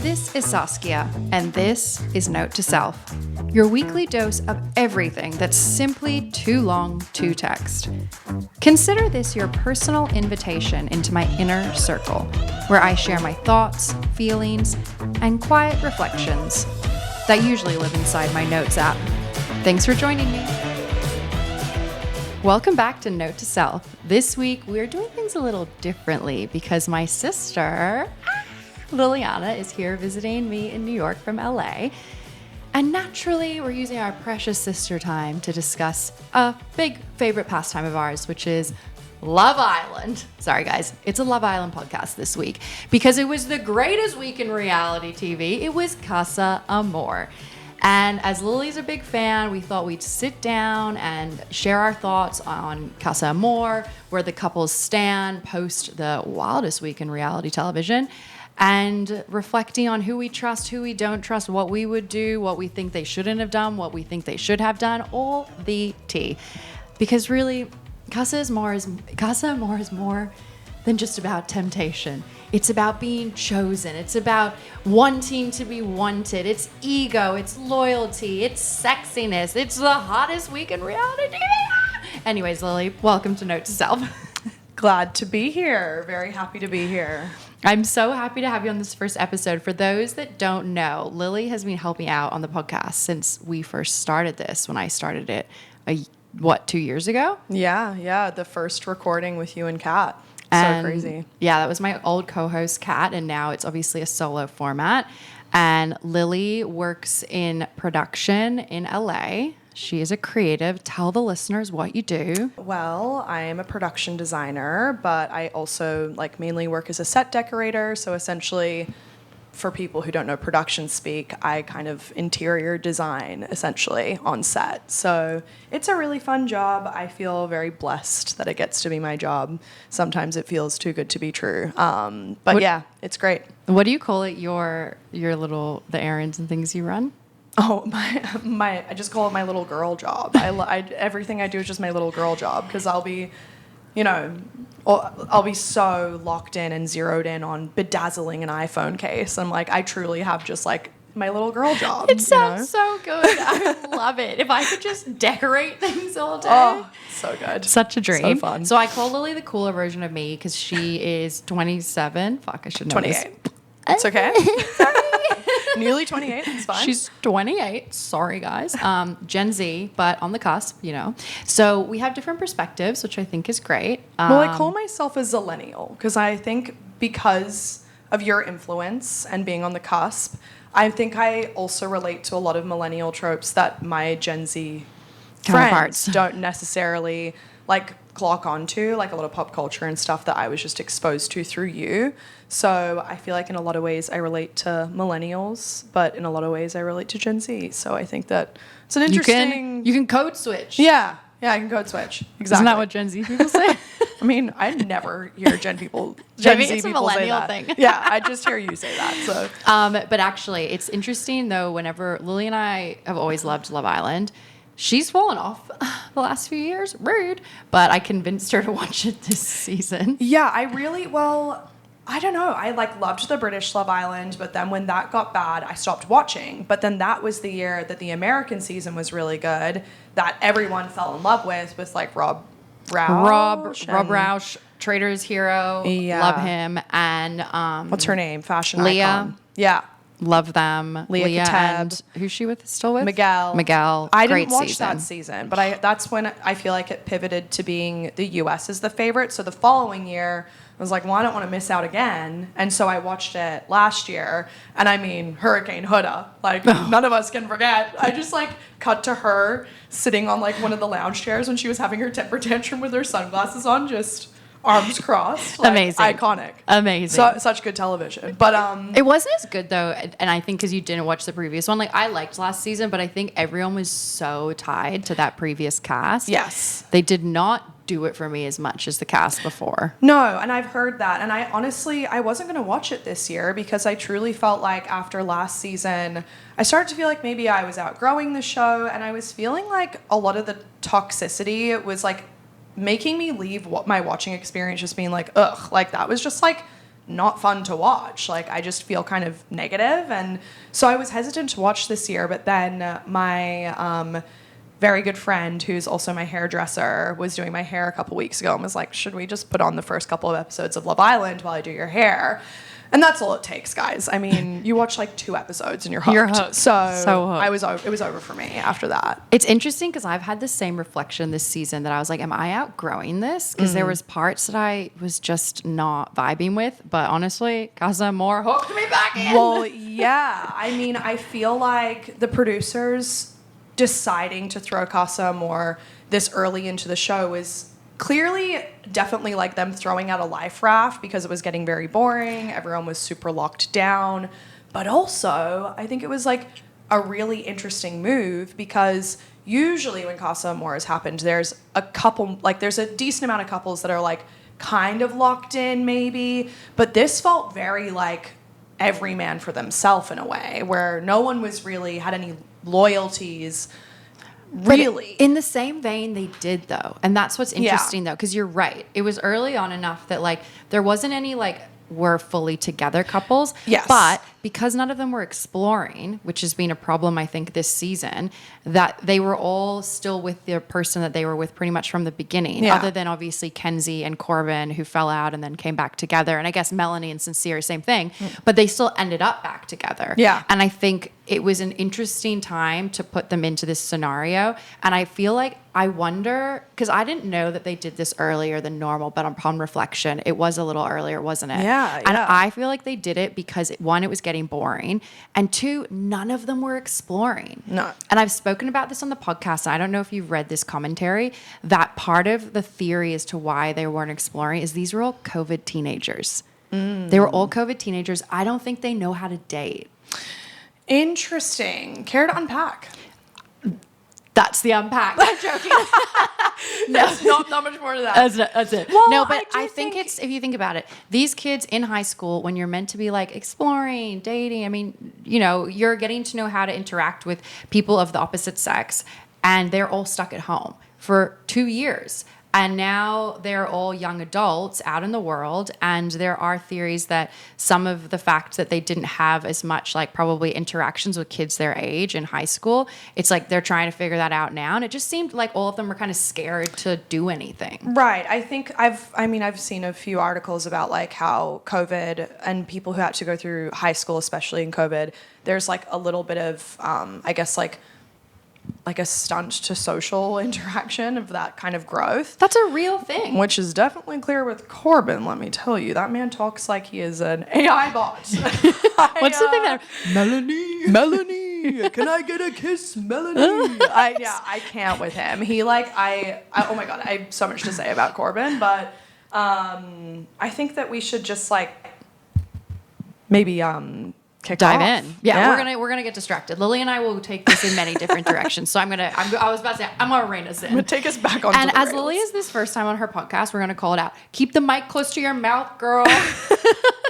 This is Saskia, and this is Note to Self, your weekly dose of everything that's simply too long to text. Consider this your personal invitation into my inner circle, where I share my thoughts, feelings, and quiet reflections that usually live inside my Notes app. Thanks for joining me. Welcome back to Note to Self. This week, we're doing things a little differently because my sister, Liliana, is here visiting me in New York from LA. And naturally, we're using our precious sister time to discuss a big favorite pastime of ours, which is Love Island. Sorry, guys. It's a Love Island podcast this week because it was the greatest week in reality TV. It was Casa Amor. And as Lily's a big fan, we thought we'd sit down and share our thoughts on Casa Amor, where the couples stand post the wildest week in reality television, and reflecting on who we trust, who we don't trust, what we would do, what we think they shouldn't have done, what we think they should have done, all the tea. Because really, Casa Amor is more than just about temptation. It's about being chosen. It's about wanting to be wanted. It's ego. It's loyalty. It's sexiness. It's the hottest week in reality TV. Anyways, Lily, welcome to Note to Self. Glad to be here. Very happy to be here. I'm so happy to have you on this first episode. For those that don't know, Lily has been helping out on the podcast since we first started this, when I started it, 2 years ago? Yeah. The first recording with you and Kat. And so crazy. Yeah, that was my old co-host, Kat, and now it's obviously a solo format. And Lily works in production in LA. She is a creative. Tell the listeners what you do. Well, I am a production designer, but I also mainly work as a set decorator. So essentially, for people who don't know production speak, I kind of interior design essentially on set. So it's a really fun job. I feel very blessed that it gets to be my job. Sometimes it feels too good to be true. But yeah, it's great. What do you call it? Your little, the errands and things you run? Oh, my! I just call it my little girl job. Everything I do is just my little girl job because I'll be so locked in and zeroed in on bedazzling an iPhone case. I'm like, I truly have just my little girl job. It sounds so good. I love it. If I could just decorate things all day. Oh, so good. Such a dream. So fun. So I call Lily the cooler version of me because she is 27. Fuck, I should know 28. this. It's okay. Sorry. Nearly 28. It's fine. She's 28. Sorry, guys. Gen Z, but on the cusp, So we have different perspectives, which I think is great. Well, I call myself a zillennial because I think because of your influence and being on the cusp, I think I also relate to a lot of millennial tropes that my Gen Z friends don't necessarily clock onto, a lot of pop culture and stuff that I was just exposed to through you. So I feel like in a lot of ways I relate to millennials, but in a lot of ways I relate to Gen Z. So I think that it's an interesting... You can code switch. Yeah, I can code switch. Exactly. Isn't that what Gen Z people say? I mean, I never hear Gen Z people Maybe say it's a millennial that. thing. Yeah, I just hear you say that. So, but actually, it's interesting though. Whenever Lily and I have always loved Love Island, she's fallen off the last few years. Rude, but I convinced her to watch it this season. Yeah, I don't know. I loved the British Love Island, but then when that got bad, I stopped watching. But then that was the year that the American season was really good, that everyone fell in love with Rob Roush. Rob Roush, Trader's hero. Yeah. Love him. And what's her name? Fashion Leah. icon. Yeah. Love them. Leah and Kateb. who's she still with? Miguel. I didn't watch season. that season, but that's when I feel like it pivoted to being the U.S. as the favorite. So the following year, I was like, well, I don't want to miss out again. And so I watched it last year. And I mean, Hurricane Huda, none of us can forget. I just cut to her sitting on one of the lounge chairs when she was having her temper tantrum with her sunglasses on, just arms crossed. Amazing. Iconic. Amazing. Such good television. But it wasn't as good though, and I think because you didn't watch the previous one. I liked last season, but I think everyone was so tied to that previous cast. Yes. They did not do it for me as much as the cast before. No, and I've heard that. And I wasn't going to watch it this year because I truly felt like after last season, I started to feel like maybe I was outgrowing the show, and I was feeling like a lot of the toxicity was making me leave my watching experience just being ugh, that was just not fun to watch. Like, I just feel kind of negative. And so I was hesitant to watch this year, but then my very good friend, who's also my hairdresser, was doing my hair a couple weeks ago and was like, should we just put on the first couple of episodes of Love Island while I do your hair? And that's all it takes, guys. I mean, you watch like 2 episodes and you're hooked. You're hooked. So hooked. It was over for me after that. It's interesting because I've had the same reflection this season that I was like, am I outgrowing this? Because there was parts that I was just not vibing with. But honestly, Casa Amor hooked me back in. Well, yeah. I mean, I feel like the producers deciding to throw Casa Amor this early into the show is clearly definitely like them throwing out a life raft because it was getting very boring. Everyone was super locked down. But also, I think it was like a really interesting move because usually when Casa Amor has happened, there's a decent amount of couples that are like kind of locked in maybe. But this felt very like every man for themselves in a way where no one was really had any loyalties. Really? But in the same vein, they did, though. And that's what's interesting, though, because you're right. It was early on enough that, like, there wasn't any, like, we're fully together couples. Yes. But because none of them were exploring, which has been a problem, I think, this season, that they were all still with the person that they were with pretty much from the beginning, other than obviously Kenzie and Corbin, who fell out and then came back together. And I guess Melanie and Sincere, same thing. But they still ended up back together. Yeah. And I think it was an interesting time to put them into this scenario. And I feel like I wonder, because I didn't know that they did this earlier than normal, but upon reflection, it was a little earlier, wasn't it? Yeah. And I feel like they did it because, one, it was getting boring, and 2, none of them were exploring. No. And I've spoken about this on the podcast. I don't know if you've read this commentary, that part of the theory as to why they weren't exploring is these were all COVID teenagers. They were all COVID teenagers. I don't think they know how to date. Interesting. Care to unpack? That's the unpack. I'm joking. No, not much more to that. That's it. Well, no, but I think it's, if you think about it, these kids in high school, when you're meant to be like exploring, dating, I mean, you know, you're getting to know how to interact with people of the opposite sex, and they're all stuck at home for 2 years. And now they're all young adults out in the world. And there are theories that some of the fact that they didn't have as much, like, probably interactions with kids their age in high school, it's like they're trying to figure that out now. And it just seemed like all of them were kind of scared to do anything. Right. I think I've seen a few articles about like how COVID and people who had to go through high school, especially in COVID, there's like a little bit of, I guess, like a stunt to social interaction of that kind of growth. That's a real thing. Which is definitely clear with Corbin, let me tell you. That man talks like he is an AI bot. What's the thing that... Melanie, can I get a kiss, Melanie? I can't with him. He like, oh my God, I have so much to say about Corbin, but I think that we should just like maybe dive off. in. Yeah, we're gonna get distracted. Lily and I will take this in many different directions. So I was about to say, I'm gonna rein us in. I'm gonna take us back on. And as Lily is this first time on her podcast, we're gonna call it out. Keep the mic close to your mouth, girl.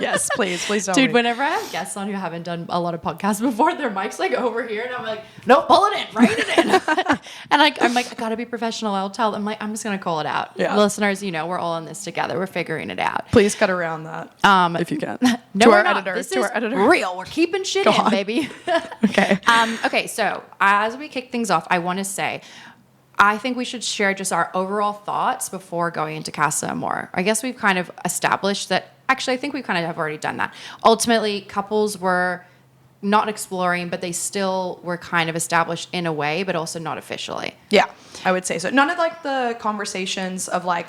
Yes, please don't. Dude, whenever I have guests on who haven't done a lot of podcasts before, their mic's like over here, and I'm like, no, pull it in, rein it in. And I'm like, I gotta be professional. I'll tell them, like, I'm just gonna call it out. Yeah. Listeners, you know, we're all in this together. We're figuring it out. Please cut around that, if you can. No, to we're our not. editor. This to is our editor. real. We're keeping shit Go in, on. baby. Okay. Okay, so as we kick things off, I want to say, I think we should share just our overall thoughts before going into Casa Amor. I guess we've kind of established that, actually, I think we kind of have already done that. Ultimately, couples were not exploring, but they still were kind of established in a way, but also not officially. Yeah, I would say so. None of like the conversations of like,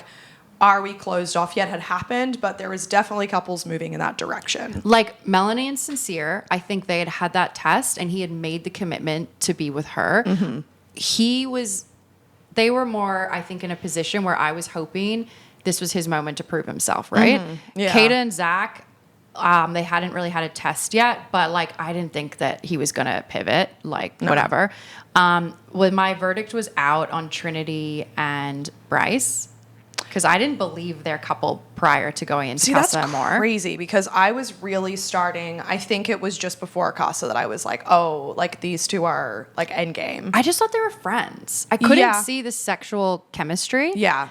are we closed off yet had happened, but there was definitely couples moving in that direction. Like Melanie and Sincere, I think they had that test and he had made the commitment to be with her. Mm-hmm. They were more, I think, in a position where I was hoping this was his moment to prove himself, right? Mm-hmm. Yeah. Kayda and Zach, they hadn't really had a test yet, but like I didn't think that he was gonna pivot, whatever. When my verdict was out on Trinity and Bryce, because I didn't believe their couple prior to going into Casa Amor. That's crazy because I was really starting, I think it was just before Casa that I was like, oh, like these two are like endgame. I just thought they were friends. I couldn't see the sexual chemistry. Yeah.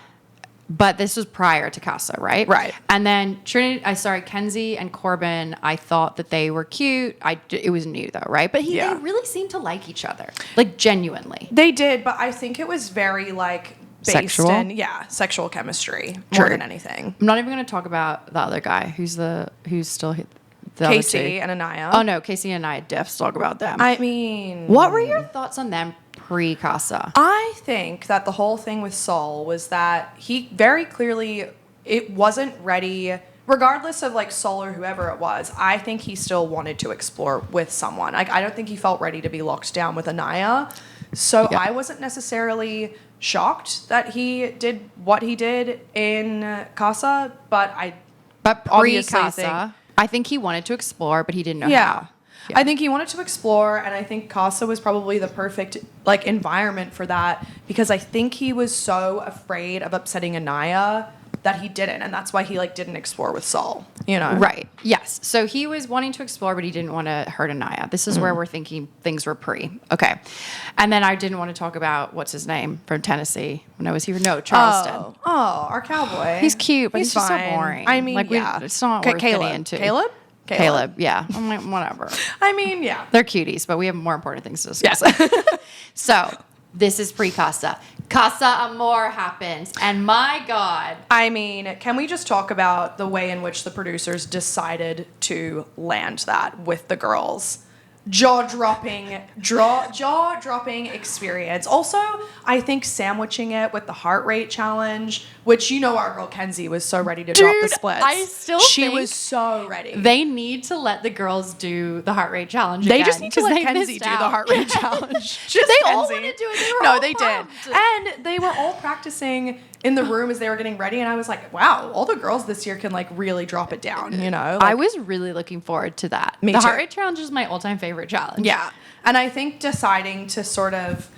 But this was prior to Casa, right? Right. And then Kenzie and Corbin, I thought that they were cute. It was new though, right? But they really seemed to like each other, like genuinely. They did, but I think it was very like based Sexual? in sexual chemistry more than anything. I'm not even going to talk about the other guy who's still the KC and Aniya. Oh no, KC and Aniya. Let's talk about them. I mean, what were your thoughts on them pre-Casa? I think that the whole thing with Saul was that he very clearly it wasn't ready. Regardless of like Saul or whoever it was, I think he still wanted to explore with someone. Like I don't think he felt ready to be locked down with Aniya. So I wasn't necessarily shocked that he did what he did in Casa, but pre-Casa, I think he wanted to explore, but he didn't know how. Yeah. I think he wanted to explore, and I think Casa was probably the perfect like environment for that because I think he was so afraid of upsetting Aniya that he didn't, and that's why he like didn't explore with Saul, you know? Right. Yes. So he was wanting to explore, but he didn't want to hurt Aniya. This is where we're thinking things were pre. Okay. And then I didn't want to talk about what's his name from Tennessee when I was here. No, Charleston. Oh, our cowboy. He's cute, but he's just so fine. boring. I mean, it's not worth getting into. Caleb, yeah. I'm like, whatever. I mean, yeah. They're cuties, but we have more important things to discuss. Yeah. So this is pre-Casa. Casa Amor happens, and my God. I mean, can we just talk about the way in which the producers decided to land that with the girls? Jaw-dropping experience. Also, I think sandwiching it with the heart rate challenge, which our girl Kenzie was so ready to drop the splits. She was so ready. They need to let the girls do the heart rate challenge again. They just need to let Kenzie do the heart rate challenge. They all want to do it. They did. And they were all practicing in the room as they were getting ready, and I was like, wow, all the girls this year can like really drop it down, I was really looking forward to that. Me too. Heart rate challenge is my all-time favorite challenge. Yeah. And I think deciding to sort of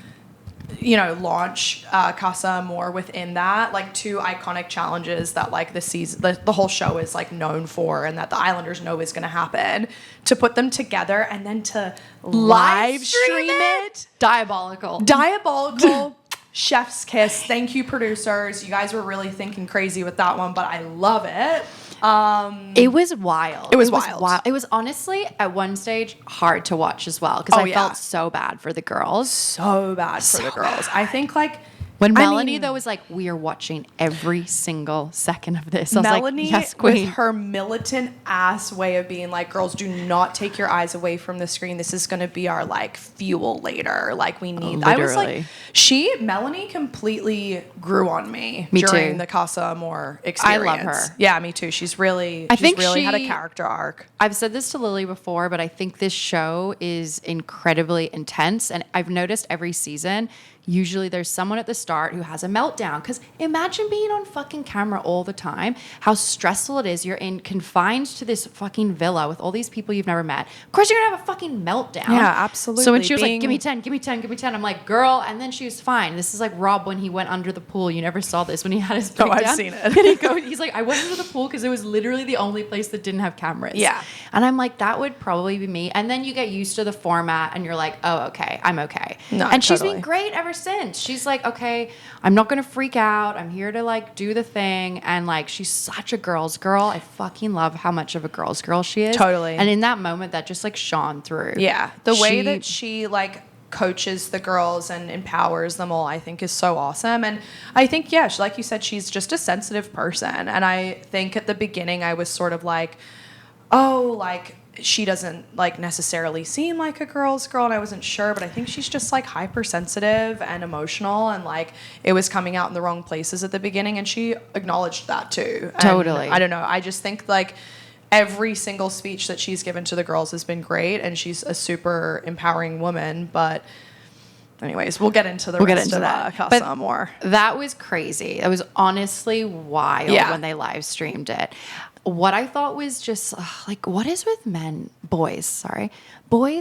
launch Casa Amor within that, like two iconic challenges that like the season, the whole show is like known for, and that the Islanders know is going to happen, to put them together and then to live stream it. Diabolical. Chef's kiss. Thank you, producers. You guys were really thinking crazy with that one, but I love it. It was wild. It was wild. It was honestly at one stage hard to watch as well because I felt so bad for the girls. So bad for the girls. I think like when Melanie though was like, we are watching every single second of this. I was Melanie, like, yes, queen. With her militant ass way of being like, girls, do not take your eyes away from the screen. This is going to be our like fuel later. Like we need. Literally. I was like, Melanie completely grew on me during the Casa Amor experience. I love her. Yeah, me too. She's really had a character arc. I've said this to Lily before, but I think this show is incredibly intense, and I've noticed every season. Usually there's someone at the start who has a meltdown. Because imagine being on fucking camera all the time, how stressful it is. You're confined to this fucking villa with all these people you've never met. Of course you're going to have a fucking meltdown. Yeah, absolutely. So when she was like, give me 10, give me 10, give me 10, I'm like, girl. And then she was fine. This is like Rob when he went under the pool. You never saw this when he had his breakdown. Oh, I've seen it. And he's like, I went into the pool because it was literally the only place that didn't have cameras. Yeah. And I'm like, that would probably be me. And then you get used to the format and you're like, oh, okay, I'm okay. No, and she's been great ever since. She's like, okay, I'm not going to freak out. I'm here to like do the thing. And like, she's such a girl's girl. I fucking love how much of a girl's girl she is. Totally. And in that moment, that just like shone through. Yeah. The way that she like coaches the girls and empowers them all, I think is so awesome. And I think, like you said, she's just a sensitive person. And I think at the beginning I was sort of like, oh, like she doesn't like necessarily seem like a girl's girl, and I wasn't sure, but I think she's just like hypersensitive and emotional, and like it was coming out in the wrong places at the beginning, and she acknowledged that too. Totally. And I don't know. I just think like every single speech that she's given to the girls has been great, and she's a super empowering woman. But anyways, we'll get into that. Casa Amor. That was crazy. It was honestly wild when they live streamed it. What I thought was just like, what is with boys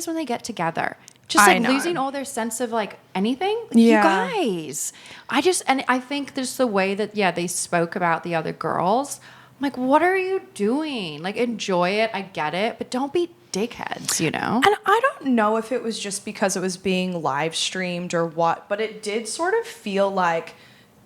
when they get together? Just like losing all their sense of like anything. You guys. I think there's the way that, they spoke about the other girls. I'm like, what are you doing? Like, enjoy it. I get it. But don't be dickheads, And I don't know if it was just because it was being live streamed or what, but it did sort of feel like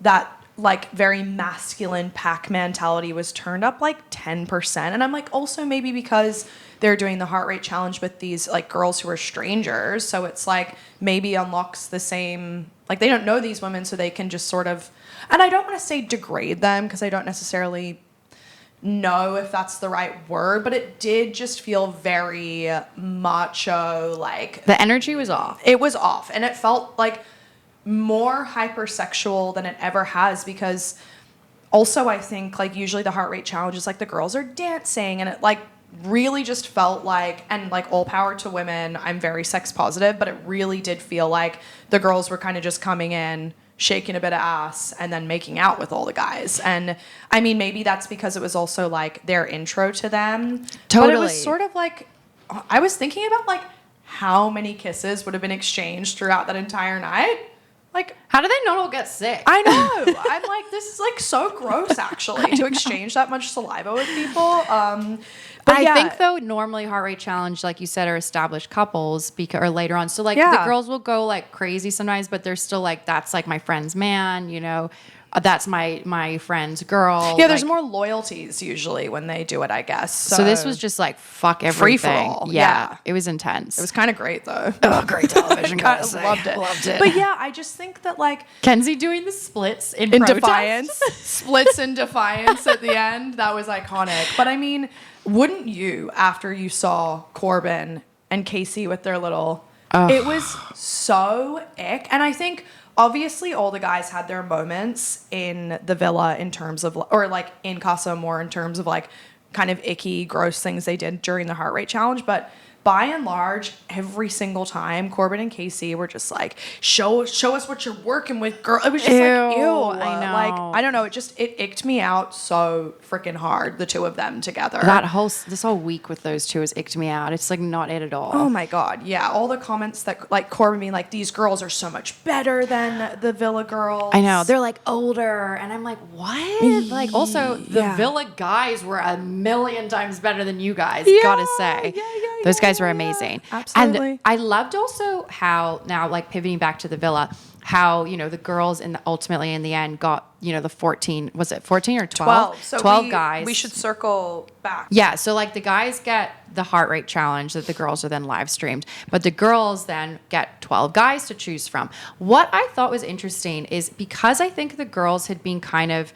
that like very masculine pack mentality was turned up like 10%. And I'm like, also maybe because they're doing the heart rate challenge with these like girls who are strangers. So it's like maybe unlocks the same, like they don't know these women, so they can just sort of, and I don't want to say degrade them because I don't necessarily know if that's the right word, but it did just feel very macho. Like The energy was off. it was off, and it felt like more hypersexual than it ever has, because also I think like usually the heart rate challenge is like the girls are dancing, and it like really just felt like, and like all power to women, I'm very sex positive, but it really did feel like the girls were kind of just coming in, shaking a bit of ass, and then making out with all the guys. And I mean, maybe that's because it was also like their intro to them. Totally. But it was sort of like, I was thinking about like how many kisses would have been exchanged throughout that entire night. Like, How do they not all get sick? I know. I'm like, this is like so gross actually to exchange that much saliva with people. But I think though normally heart rate challenge, like you said, are established couples or later on. So like the girls will go like crazy sometimes, but they're still like, that's like my friend's man, you know, that's my friend's girl. Yeah, there's like, more loyalties usually when they do it, I guess. So this was just like fuck everything. Free for all. Yeah. It was intense. It was kind of great though. oh, great television. I gotta say. loved it. But yeah, I just think that like Kenzie doing the splits in in protest. defiance, splits in defiance at the end, that was iconic. But I mean, wouldn't you, after you saw Corbin and KC with their little, it was so ick. And I think obviously all the guys had their moments in the villa in terms of, or like in Casa Amor in terms of like kind of icky, gross things they did during the heart rate challenge. But by and large, every single time, Corbin and KC were just like, show us what you're working with, girl. It was just like, ew. I know. Like, I don't know. It icked me out so freaking hard, the two of them together. This whole week with those two has icked me out. It's like not it at all. Oh my God. Yeah. All the comments that like Corbin being like, these girls are so much better than the Villa girls. I know. They're like older. And I'm like, what? Like also the Yeah. Villa guys were a million times better than you guys, Yeah, gotta say. Those guys were amazing. Absolutely. And I loved also how now like pivoting back to the Villa, how, you know, the girls ultimately in the end got, you know, the 14, was it 14 or 12? 12. So 12 guys. We should circle back. Yeah, so like the guys get the heart rate challenge that the girls are then live streamed, but the girls then get 12 guys to choose from. What I thought was interesting is because I think the girls had been kind of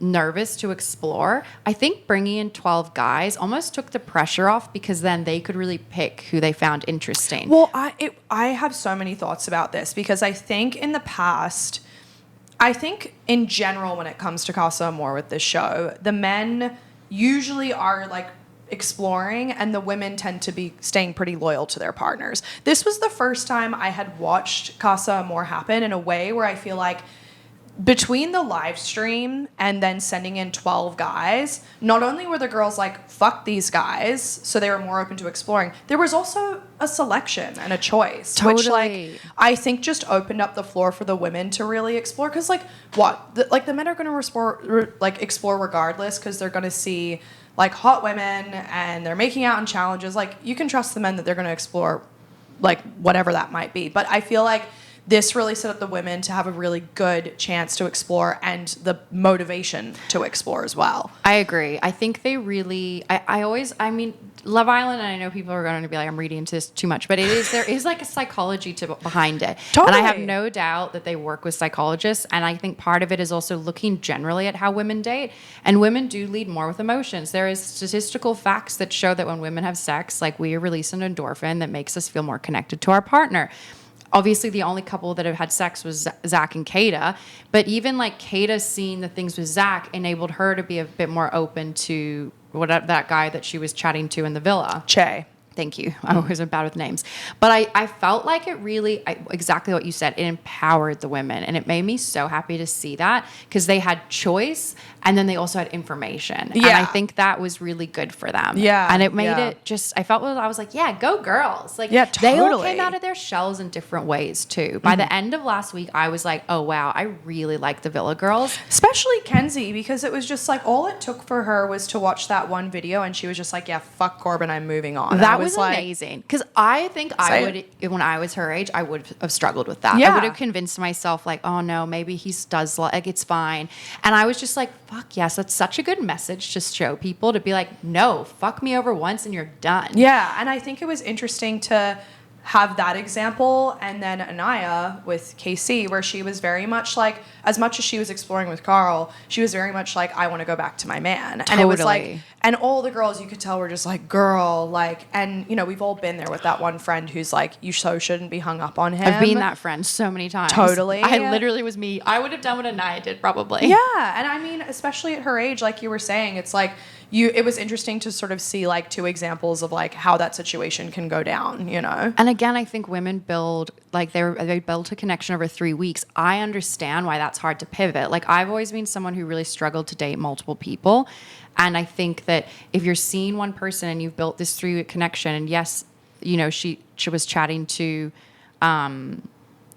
nervous to explore, I think bringing in 12 guys almost took the pressure off, because then they could really pick who they found interesting. Well, I have so many thoughts about this, because I think in the past, I think in general when it comes to Casa Amor with this show, the men usually are like exploring and the women tend to be staying pretty loyal to their partners. This was the first time I had watched Casa Amor happen in a way where I feel like between the live stream and then sending in 12 guys, not only were the girls like, fuck these guys, so they were more open to exploring, there was also a selection and a choice. Totally. Which, like, I think just opened up the floor for the women to really explore. Because, like, the men are going to explore regardless, because they're going to see, like, hot women and they're making out in challenges. Like, you can trust the men that they're going to explore, like, whatever that might be. But I feel like this really set up the women to have a really good chance to explore and the motivation to explore as well. I agree. I think they really, I mean, Love Island, and I know people are going to be like, I'm reading into this too much, but there is like a psychology behind it. Totally. And I have no doubt that they work with psychologists. And I think part of it is also looking generally at how women date. And women do lead more with emotions. There is statistical facts that show that when women have sex, like we release an endorphin that makes us feel more connected to our partner. Obviously, the only couple that have had sex was Zach and Kayda. But even like Kayda seeing the things with Zach enabled her to be a bit more open to that guy that she was chatting to in the villa. Che. Thank you. I always am bad with names. But I felt like it really, exactly what you said, it empowered the women. And it made me so happy to see that, because they had choice and then they also had information. Yeah. And I think that was really good for them. Yeah. And it made it just, I was like, yeah, go girls. Like, yeah, they all totally. came out of their shells in different ways too. By the end of last week, I was like, oh wow, I really like the Villa girls. Especially Kenzie, because it was just like all it took for her was to watch that one video and she was just like, yeah, fuck Corbin, I'm moving on. That was like, amazing. Because I think I would, when I was her age, I would have struggled with that. Yeah. I would have convinced myself like, oh no, maybe he does like, it's fine. And I was just like, fuck yes, that's such a good message to show people, to be like, no, fuck me over once and you're done. Yeah, and I think it was interesting to have that example, and then Aniya with KC, where she was very much like, as much as she was exploring with Carl, she was very much like, I want to go back to my man. Totally. And it was like, and all the girls you could tell were just like, girl, like, and you know, we've all been there with that one friend who's like, you so shouldn't be hung up on him. I've been that friend so many times. Totally. I literally was me. I would have done what Aniya did probably. Yeah, and I mean, especially at her age, like you were saying, it's like, it was interesting to sort of see like two examples of like how that situation can go down, you know? And again, I think women build, like they build a connection over 3 weeks. I understand why that's hard to pivot. Like I've always been someone who really struggled to date multiple people. And I think that if you're seeing one person and you've built this 3 week connection, and yes, you know, she was chatting to,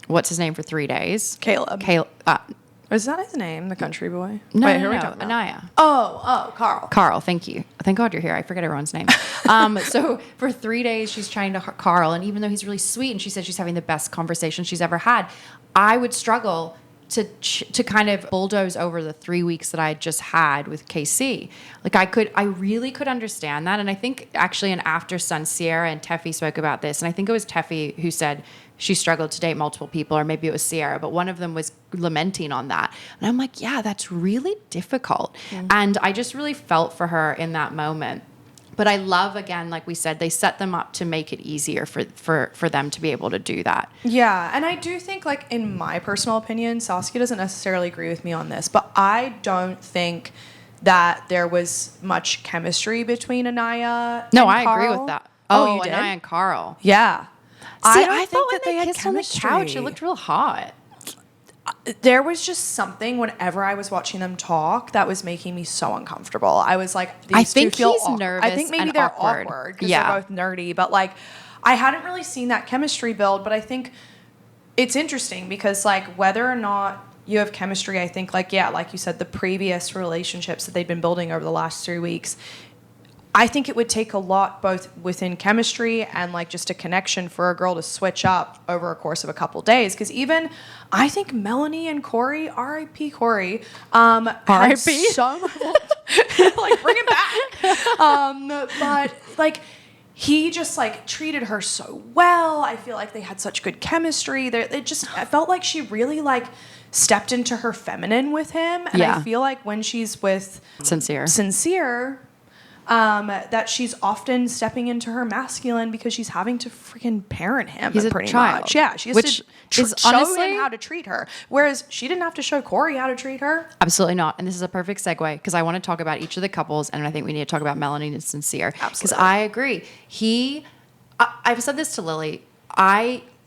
what's his name for 3 days? Caleb. Is that his name, the country boy? No, Wait, no, who are we no, talking about? Aniya. Oh, Carl. Carl, thank you. Thank God you're here. I forget everyone's name. So for 3 days, she's trying to Carl, and even though he's really sweet, and she said she's having the best conversation she's ever had, I would struggle to kind of bulldoze over the 3 weeks that I had just had with KC. Like I really could understand that, and I think actually in After Sun, Sierra and Teffy spoke about this, and I think it was Teffy who said she struggled to date multiple people, or maybe it was Sierra, but one of them was lamenting on that. And I'm like, yeah, that's really difficult. Mm-hmm. And I just really felt for her in that moment. But I love, again, like we said, they set them up to make it easier for them to be able to do that. Yeah, and I do think, like, in my personal opinion, Saskia doesn't necessarily agree with me on this, but I don't think that there was much chemistry between Aniya and I Carl. agree with that. Oh, you did? Aniya and Carl. Yeah. See, I thought think when they kissed on the couch, it looked real hot. There was just something whenever I was watching them talk that was making me so uncomfortable. I was like, these two feel awkward. Nervous. I think maybe and they're awkward awkward because they're both nerdy, but like I hadn't really seen that chemistry build. But I think it's interesting because like whether or not you have chemistry, I think like, yeah, like you said, the previous relationships that they'd been building over the last 3 weeks, I think it would take a lot both within chemistry and like just a connection for a girl to switch up over a course of a couple days. Because even I think Melanie and Corey, R.I.P. Corey, R.I.P. So like bring it back. But like he just like treated her so well. I feel like they had such good chemistry. I felt like she really like stepped into her feminine with him. And I feel like when she's with Sincere. That she's often stepping into her masculine because she's having to freaking parent him. He's pretty a child. Much. Yeah, she has to show him how to treat her. Whereas she didn't have to show Corey how to treat her. Absolutely not. And this is a perfect segue because I want to talk about each of the couples, and I think we need to talk about Melanie and Sincere. Absolutely. Because I agree. I've said this to Lily.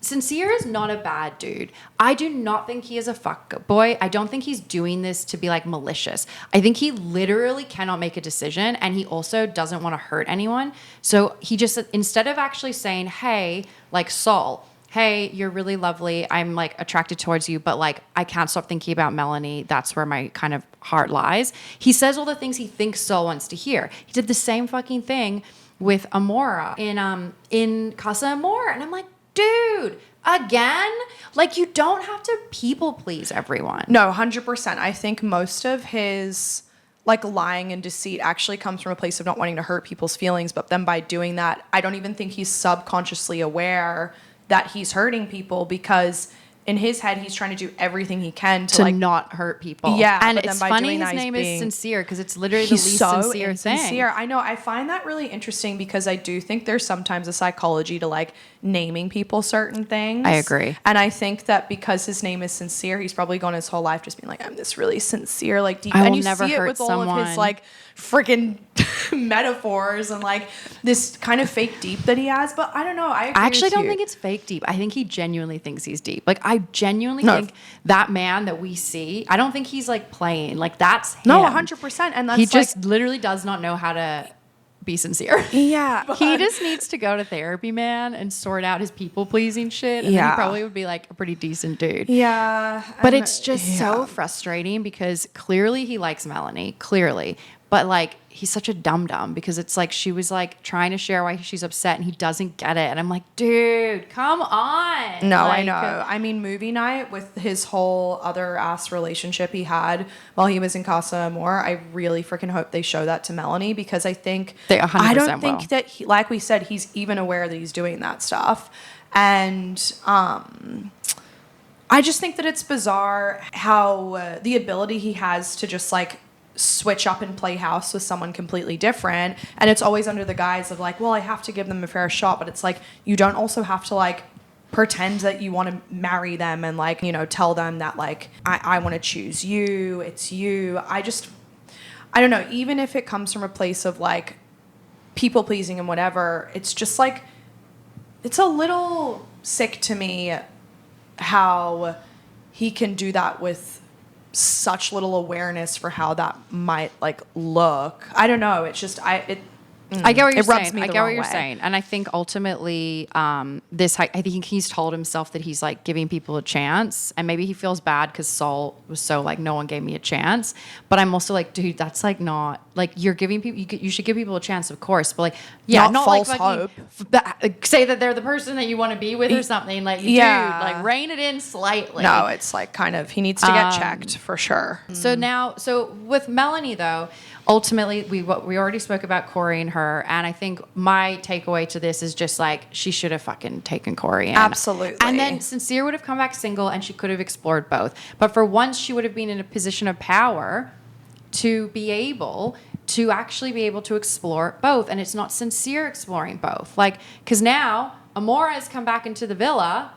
Sincere is not a bad dude. I do not think he is a fuck boy. I don't think he's doing this to be like malicious. I think he literally cannot make a decision, and he also doesn't want to hurt anyone. So he just, instead of actually saying, hey, like Saul, hey, you're really lovely, I'm like attracted towards you, but like I can't stop thinking about Melanie, that's where my kind of heart lies. He says all the things he thinks Saul wants to hear. He did the same fucking thing with Amora in Casa Amor, and I'm like, dude, again? Like, you don't have to people please everyone. No, 100%. I think most of his like lying and deceit actually comes from a place of not wanting to hurt people's feelings. But then by doing that, I don't even think he's subconsciously aware that he's hurting people, because in his head, he's trying to do everything he can to like not hurt people. Yeah, and it's funny his name is Sincere because it's literally the least sincere thing. I know. I find that really interesting because I do think there's sometimes a psychology to like naming people certain things. I agree. And I think that because his name is Sincere, he's probably gone his whole life just being like, I'm this really sincere, like deep. I will and you never see it hurt with someone. all of his like freaking metaphors and like this kind of fake deep that he has. But I don't know. I actually don't think it's fake deep. I think he genuinely thinks he's deep. Like I genuinely think that man that we see, I don't think he's like playing. Like that's him. No, 100%. And that's he just literally does not know how to be sincere. Yeah. He just needs to go to therapy, man, and sort out his people pleasing shit. And then he probably would be like a pretty decent dude. Yeah. But it's just so frustrating because clearly he likes Melanie, clearly. But like, he's such a dum-dum because it's like she was like trying to share why she's upset and he doesn't get it. And I'm like, dude, come on. No, like, I know. I mean, movie night with his whole other ass relationship he had while he was in Casa Amor, I really freaking hope they show that to Melanie because I think they 100% I don't think will. that he, like we said, he's even aware that he's doing that stuff. And I just think that it's bizarre how the ability he has to just like switch up and play house with someone completely different, and it's always under the guise of like, well, I have to give them a fair shot, but it's like you don't also have to like pretend that you want to marry them and like, you know, tell them that like I want to choose you, it's you. I don't know, even if it comes from a place of like people pleasing and whatever, it's just like it's a little sick to me how he can do that with such little awareness for how that might like look. I don't know. It's just I get what you're saying. I get what you're saying. And I think ultimately I think he's told himself that he's like giving people a chance, and maybe he feels bad because Saul was so like, no one gave me a chance. But I'm also like, dude, that's like not like you're giving people, you should give people a chance, of course. But like, yeah, not false like hope. Say that they're the person that you want to be with or something. Like, dude, like rein it in slightly. No, it's like kind of, he needs to get checked for sure. So with Melanie though, ultimately we already spoke about Corey and her, and I think my takeaway to this is just like she should have fucking taken Corey in. Absolutely. And then Sincere would have come back single and she could have explored both. But for once she would have been in a position of power to be able to explore both, and it's not Sincere exploring both. Like, because now Amora has come back into the villa.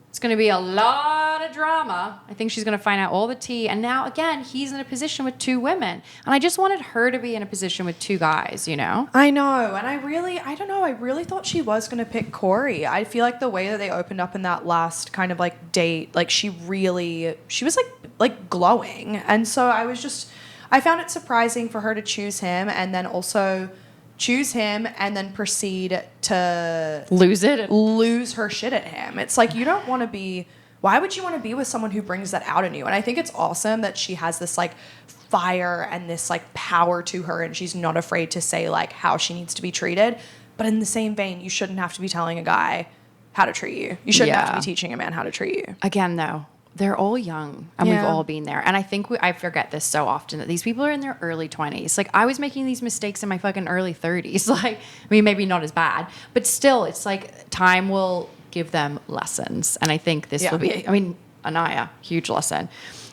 It's going to be a lot of drama. I think she's going to find out all the tea. And now, again, he's in a position with two women. And I just wanted her to be in a position with two guys, you know? I know. And I don't know. I really thought she was going to pick Corey. I feel like the way that they opened up in that last kind of like date, like she was like glowing. And so I found it surprising for her to choose him and then also choose him and then proceed to lose her shit at him. It's like, you don't want to be, why would you want to be with someone who brings that out in you? And I think it's awesome that she has this like fire and this like power to her, and she's not afraid to say like how she needs to be treated. But in the same vein, you shouldn't have to be telling a guy how to treat you. You shouldn't have to be teaching a man how to treat you. Again, though, they're all young, and we've all been there. And I think I forget this so often, that these people are in their early 20s. Like, I was making these mistakes in my fucking early 30s. Like, I mean, maybe not as bad, but still, it's like time will give them lessons. And I think this will be, I mean, Aniya, huge lesson,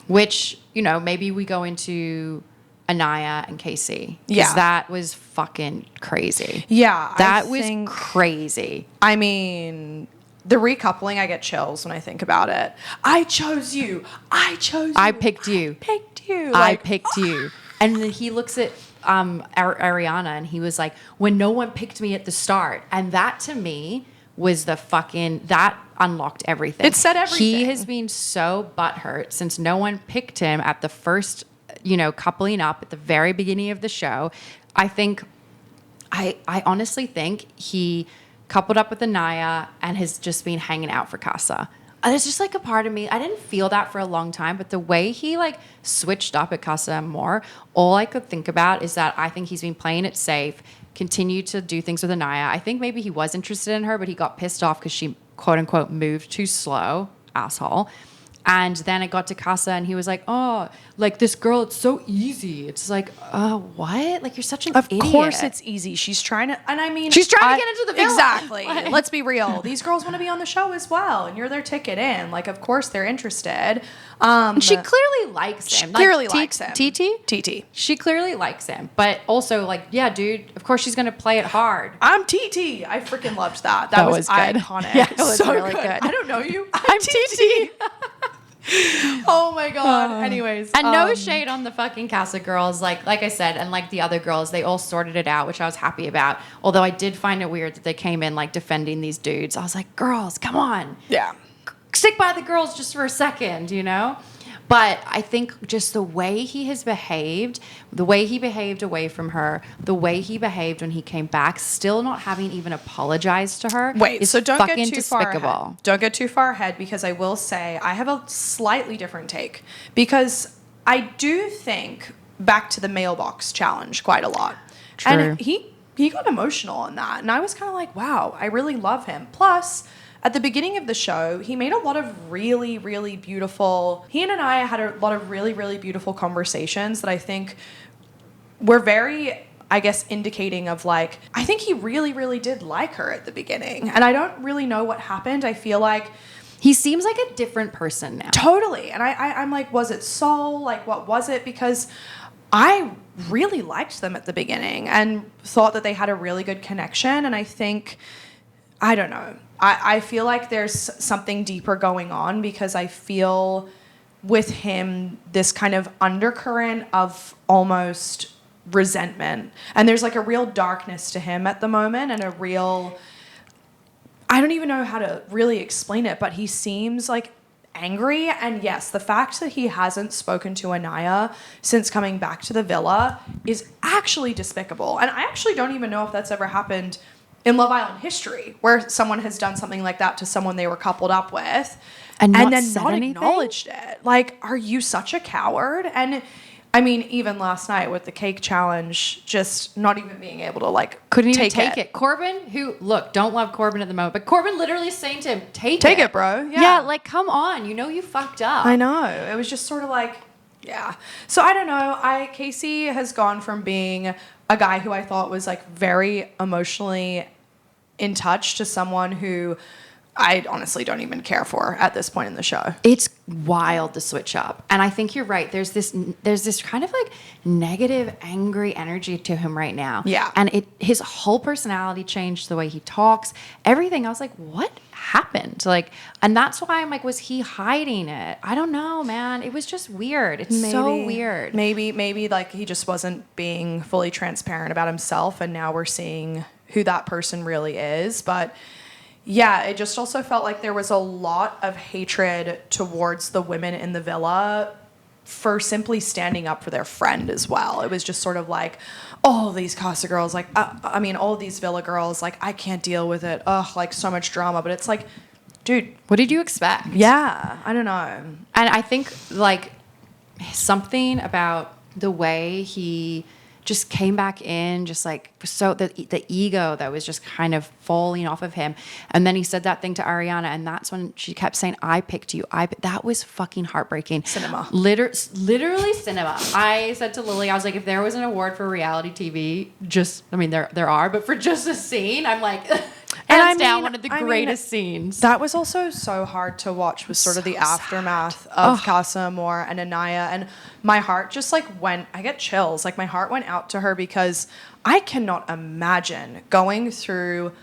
which, you know, maybe we go into Aniya and KC. Yeah. That was fucking crazy. Yeah. That was crazy. I mean, the recoupling, I get chills when I think about it. I chose you. I picked you. I picked you. And then he looks at Ariana and he was like, when no one picked me at the start. And that to me was that unlocked everything. It said everything. He has been so butthurt since no one picked him at the first, you know, coupling up at the very beginning of the show. I honestly think he coupled up with Aniya and has just been hanging out for Casa. There's just like a part of me, I didn't feel that for a long time, but the way he like switched up at Casa Amor, all I could think about is that I think he's been playing it safe, continued to do things with Aniya. I think maybe he was interested in her, but he got pissed off because she quote unquote moved too slow, asshole. And then it got to Casa and he was like, oh, like this girl, it's so easy. It's like, oh, what? Like, you're such an idiot. Of course it's easy. She's trying to, and I mean. She's trying to get into the villa. Exactly. Let's be real. These girls want to be on the show as well. And you're their ticket in. Like, of course they're interested. She clearly likes him. She clearly likes him. TT? She clearly likes him. But also, like, yeah, dude, of course she's going to play it hard. I'm TT. I freaking loved that. That was good. Iconic. Yeah, it was so really good. I don't know you. I'm TT. Oh my god. Anyways, and no shade on the fucking Casa girls, like I said, and like the other girls, they all sorted it out, which I was happy about. Although I did find it weird that they came in like defending these dudes. I was like, girls, come on, stick by the girls just for a second, you know. But I think just the way he has behaved, the way he behaved away from her, the way he behaved when he came back, still not having even apologized to her. Wait, so don't get too despicable. far ahead. Don't get too far ahead, because I will say I have a slightly different take, because I do think back to the mailbox challenge quite a lot. True. And he got emotional on that. And I was kind of like, wow, I really love him. Plus, at the beginning of the show, he made a lot of really, really beautiful... He and Aniya had a lot of really, really beautiful conversations that I think were very, I guess, indicating of like... I think he really, really did like her at the beginning. And I don't really know what happened. I feel like... He seems like a different person now. Totally. And I'm like, was it soul? Like, what was it? Because I really liked them at the beginning and thought that they had a really good connection. And I think, I don't know, I feel like there's something deeper going on because I feel with him this kind of undercurrent of almost resentment. And there's like a real darkness to him at the moment and a real... I don't even know how to really explain it, but he seems like angry. And yes, the fact that he hasn't spoken to Aniya since coming back to the villa is actually despicable. And I actually don't even know if that's ever happened in Love Island history, where someone has done something like that to someone they were coupled up with and then not acknowledged it. Like, are you such a coward? And I mean, even last night with the cake challenge, just not even being able to like couldn't even take it. Corbin, who look, don't love Corbin at the moment, but Corbin literally is saying to him, take it, bro. Yeah, like come on, you know you fucked up. I know. It was just sort of like, yeah. So I don't know. KC has gone from being a guy who I thought was like very emotionally in touch to someone who I honestly don't even care for at this point in the show. It's wild to switch up. And I think you're right. There's this kind of like negative, angry energy to him right now. Yeah. And his whole personality changed, the way he talks, everything. I was like, what happened? Like, and that's why I'm like, was he hiding it? I don't know, man. It was just weird. It's so weird. Maybe like he just wasn't being fully transparent about himself. And now we're seeing who that person really is. But yeah, it just also felt like there was a lot of hatred towards the women in the villa for simply standing up for their friend as well. It was just sort of like, oh, these Casa girls, like, all these villa girls, like, I can't deal with it. Ugh, like, so much drama. But it's like, dude. What did you expect? Yeah, I don't know. And I think, like, something about the way he just came back in, just like, so the ego that was just kind of falling off of him. And then he said that thing to Ariana, and that's when she kept saying, I picked you. That was fucking heartbreaking. Cinema. Literally cinema. I said to Lily, I was like, if there was an award for reality TV, there are, but for just a scene, I'm like, hands down, one of the greatest scenes. That was also so hard to watch, was sort of the aftermath of Casa Amor and Aniya. And my heart just like I get chills. Like my heart went out to her because I cannot imagine going through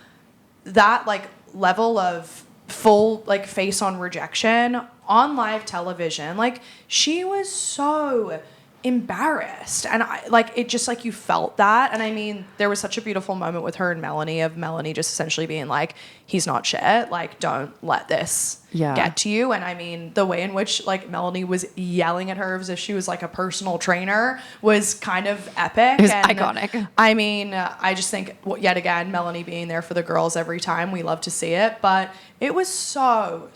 that like level of full like face on rejection on live television. Like she was so embarrassed, and I like it, just like you felt that. And I mean, there was such a beautiful moment with her and Melanie, of Melanie just essentially being like, he's not shit, like don't let this get to you. And I mean, the way in which like Melanie was yelling at her as if she was like a personal trainer was kind of epic. It was and iconic. I mean, I just think yet again, Melanie being there for the girls every time, we love to see it. But it was so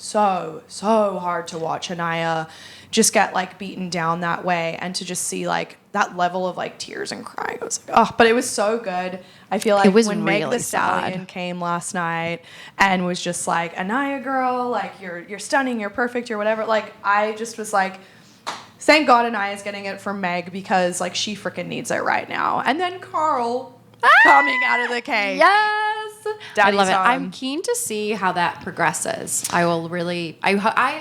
hard to watch Aniya just get like beaten down that way, and to just see like that level of like tears and crying. I was like, oh, but it was so good. I feel like when Meg really the Stallion came last night and was just like, Aniya girl, like you're stunning, you're perfect, you're whatever. Like I just was like, thank God Aniya's getting it from Meg, because like she freaking needs it right now. And then Carl coming out of the cave. Yes. Daddy's I love it. home. I'm keen to see how that progresses. I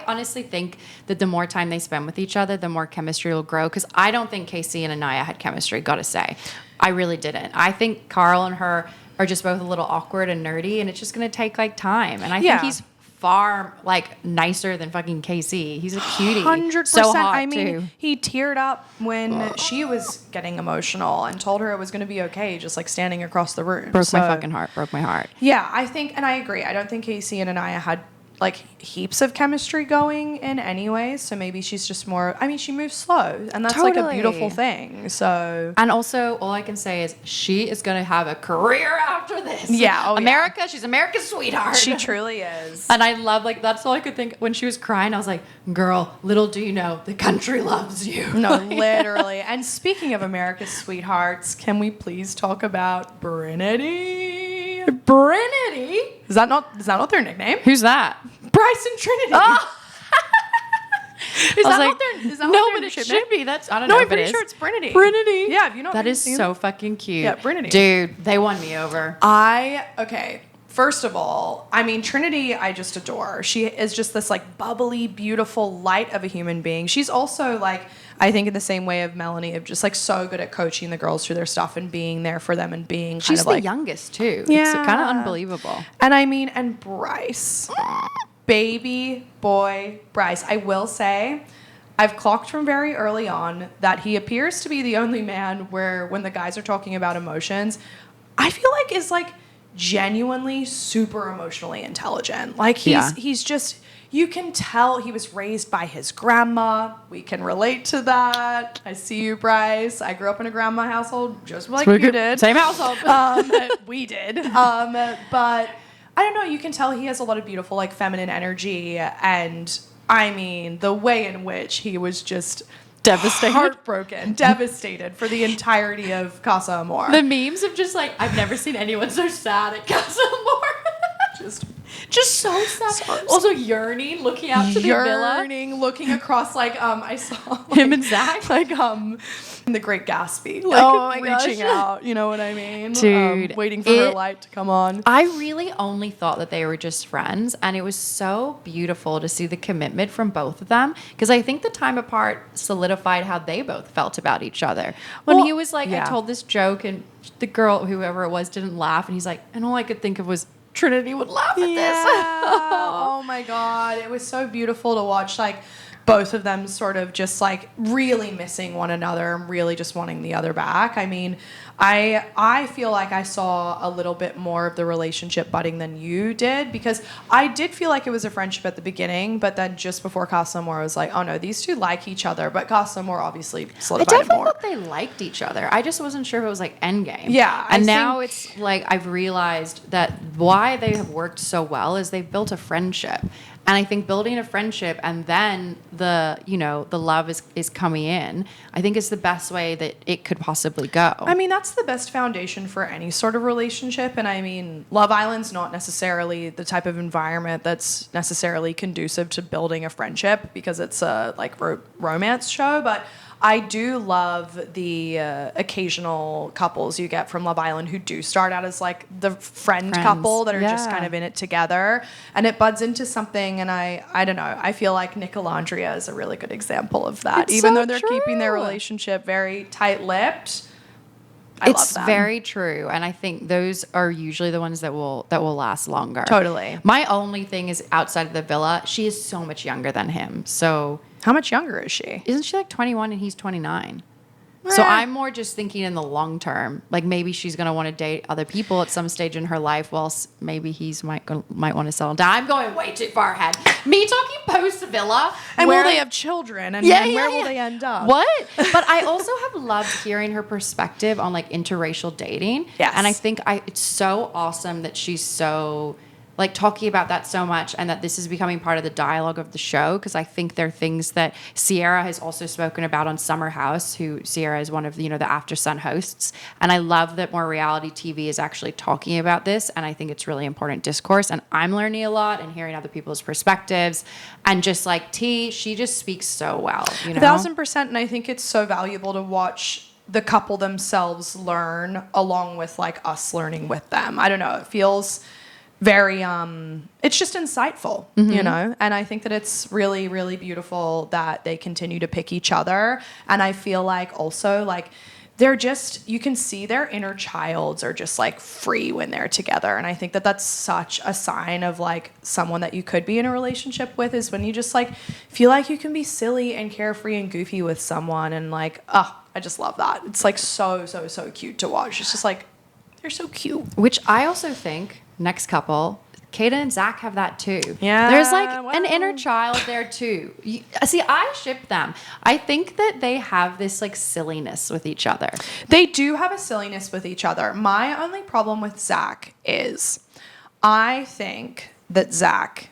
honestly think that the more time they spend with each other, the more chemistry will grow. Because I don't think KC and Aniya had chemistry, gotta say. I really didn't. I think Carl and her are just both a little awkward and nerdy, and it's just gonna take like time. And I think he's far like nicer than fucking KC. He's a cutie. 100%. So hot, I mean, too. he teared up when she was getting emotional and told her it was going to be okay, just like standing across the room. Broke my fucking heart. Broke my heart. Yeah, I think, and I agree. I don't think KC and Aniya had like heaps of chemistry going in anyway. So maybe she's just more, I mean, she moves slow and that's like a beautiful thing. So. And also all I can say is she is going to have a career after this. Yeah. Oh, America. Yeah. She's America's sweetheart. She truly is. And I love, like, that's all I could think when she was crying. I was like, girl, little do you know, the country loves you. No, literally. And speaking of America's sweethearts, can we please talk about Trinity? Trinity? Is that not their nickname? Who's that? Bryce and Trinity. Oh. Is that not their no, but it should be. That's I don't know. No, I'm if pretty it sure is. it's Trinity. Trinity. Yeah, have you not? That is seen so fucking cute. Yeah, Trinity. Dude, they won me over. Okay. First of all, I mean, Trinity, I just adore. She is just this like bubbly, beautiful light of a human being. She's also like, I think in the same way of Melanie, of just like so good at coaching the girls through their stuff and being there for them and being She's kind of the like youngest too. Yeah. It's kind of unbelievable. And I mean, and Bryce, baby boy Bryce, I will say, I've clocked from very early on that he appears to be the only man where when the guys are talking about emotions, I feel like is like genuinely super emotionally intelligent. Like he's just, you can tell he was raised by his grandma. We can relate to that. I see you, Bryce. I grew up in a grandma household just like you did. Same household. We did. But I don't know, you can tell he has a lot of beautiful like feminine energy, and I mean the way in which he was just heartbroken, devastated for the entirety of Casa Amor. The memes of just like, I've never seen anyone so sad at Casa Amor. just so sad. Also yearning, looking out to the villa. Looking across like I saw like, him and Zach like in The Great Gatsby, like reaching out. You know what I mean, dude? Waiting for her light to come on. I really only thought that they were just friends, and it was so beautiful to see the commitment from both of them, because I think the time apart solidified how they both felt about each other. When he was like, I told this joke, and the girl, whoever it was, didn't laugh, and he's like, and all I could think of was Trinity would laugh at this. Oh my God. It was so beautiful to watch, like, both of them sort of just like really missing one another and really just wanting the other back. I mean, I feel like I saw a little bit more of the relationship budding than you did, because I did feel like it was a friendship at the beginning, but then just before Casa Amor, I was like, oh no, these two like each other, but Casa Amor obviously solidified it more. I definitely thought they liked each other. I just wasn't sure if it was like endgame. Yeah. And now it's like I've realized that why they have worked so well is they've built a friendship. And I think building a friendship and then the love is coming in, I think is the best way that it could possibly go. I mean, that's the best foundation for any sort of relationship. And I mean, Love Island's not necessarily the type of environment that's necessarily conducive to building a friendship, because it's a like romance show. But I do love the occasional couples you get from Love Island who do start out as like the friends couple that are just kind of in it together, and it buds into something. And I don't know, I feel like Nicolandria is a really good example of that. Even though they're keeping their relationship very tight-lipped, I love them. It's very true, and I think those are usually the ones that will last longer. Totally. My only thing is outside of the villa, she is so much younger than him. So how much younger is she? Isn't she like 21 and he's 29? So I'm more just thinking in the long term. Like maybe she's going to want to date other people at some stage in her life, whilst maybe he's might want to settle down. I'm going way too far ahead. Me talking post-villa. And will they have children? And where will they end up? What? But I also have loved hearing her perspective on like interracial dating. Yes. And I think it's so awesome that she's so like talking about that so much, and that this is becoming part of the dialogue of the show, because I think there are things that Sierra has also spoken about on Summer House, who Sierra is one of the After Sun hosts, and I love that more reality TV is actually talking about this, and I think it's really important discourse, and I'm learning a lot and hearing other people's perspectives, and just like T, she just speaks so well. 1,000%, and I think it's so valuable to watch the couple themselves learn along with like us learning with them. I don't know, it feels very it's just insightful, and I think that it's really, really beautiful that they continue to pick each other. And I feel like also like they're just, you can see their inner childs are just like free when they're together. And I think that that's such a sign of like someone that you could be in a relationship with, is when you just like feel like you can be silly and carefree and goofy with someone. And like, I just love that. It's like so cute to watch. It's just like, they're so cute. Which I also think next couple, Kayda and Zach have that too. Yeah, There's like an inner child there too. See, I ship them. I think that they have this like silliness with each other. They do have a silliness with each other. My only problem with Zach is I think that Zach